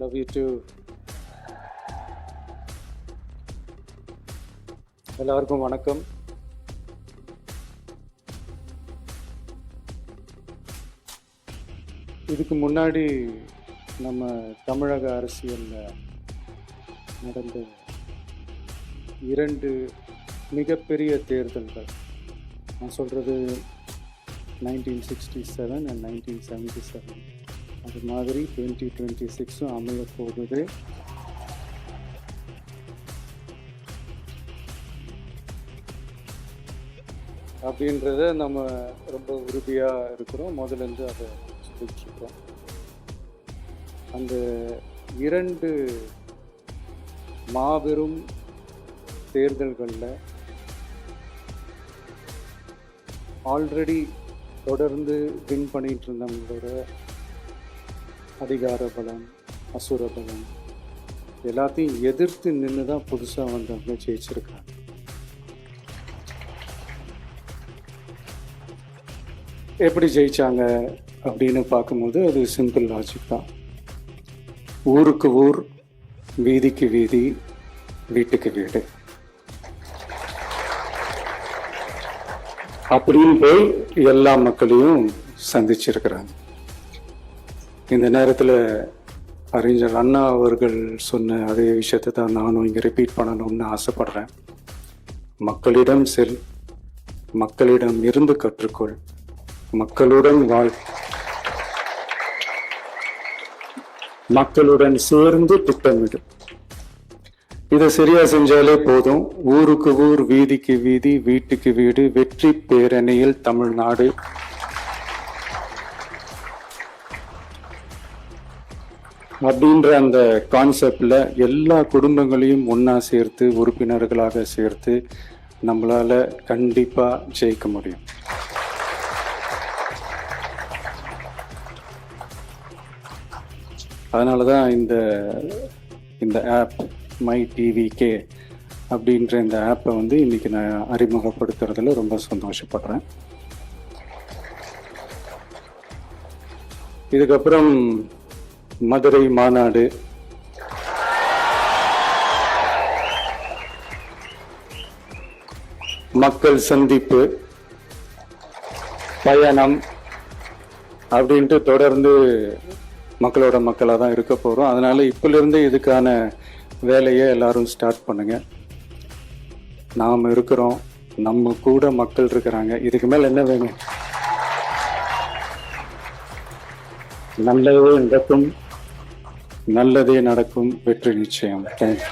Love you too. எல்லாருக்கும் வணக்கம். இதுக்கு முன்னாடி நம்ம தமிழக அரசியலில் நடந்த 2 மிகப்பெரிய தேர்தல்கள், நான் சொல்கிறது 1967 and 1977, அது மாதிரி 2026 அமைய போகுது. அப்படின்றத நம்ம ரொம்ப உறுதியாக இருக்கிறோம். முதலேருந்து அதை சொல்லிட்டுருக்கோம். அந்த 2 மாபெரும் தேர்தல்களில் ஆல்ரெடி தொடர்ந்து வின் பண்ணிகிட்டு இருந்தவங்களோட அதிகார பலம், அசுர பலம் எல்லாத்தையும் எதிர்த்து நின்று தான் புதுசாக வந்தவங்க ஜெயிச்சிருக்காங்க. எப்படி ஜெயிச்சாங்க அப்படின்னு பார்க்கும்போது அது சிம்பிள் லாஜிக் தான். ஊருக்கு ஊர், வீதிக்கு வீதி, வீட்டுக்கு வீடு அப்படின்னு போய் எல்லா மக்களையும் சந்திச்சிருக்கிறாங்க. இந்த நேரத்தில் அறிஞர் அண்ணா அவர்கள் சொன்ன அதே விஷயத்தை தான் நானும் இங்கே ரிப்பீட் பண்ணணும்னு ஆசைப்படுறேன். மக்களிடம் செல், மக்களிடம் இருந்து கற்றுக்கொள், மக்களுடன் வாழ், மக்களுடன் சேர்ந்து திட்டமிடு. இதை சரியா செஞ்சாலே போதும். ஊருக்கு ஊர், வீதிக்கு வீதி, வீட்டுக்கு வீடு, வெற்றி பேரணியில் தமிழ்நாடு. அப்படின்ற அந்த கான்செப்ட்ல எல்லா குடும்பங்களையும் ஒன்னா சேர்த்து, உறுப்பினர்களாக சேர்த்து நம்மளால கண்டிப்பா ஜெயிக்க முடியும். அதனால தான் இந்த ஆப் மை டிவிகே அப்படின்ற இந்த ஆப்பை வந்து இன்னைக்கு நான் அறிமுகப்படுத்துறதுல ரொம்ப சந்தோஷப்படுறேன். இதுக்கப்புறம் மதுரை மாநாடு, மக்கள் சந்திப்பு, பயணம் அப்படின்ட்டு தொடர்ந்து மக்களோட மக்களாக தான் இருக்க போகிறோம். அதனால் இப்பிலிருந்து இதுக்கான வேலையை எல்லாரும் ஸ்டார்ட் பண்ணுங்க. நாம் இருக்கிறோம், நம்ம கூட மக்கள் இருக்கிறாங்க. இதுக்கு மேலே என்ன வேணும்? நல்லதே நடக்கும், நல்லதே நடக்கும், வெற்றி நிச்சயம். தேங்க்யூ.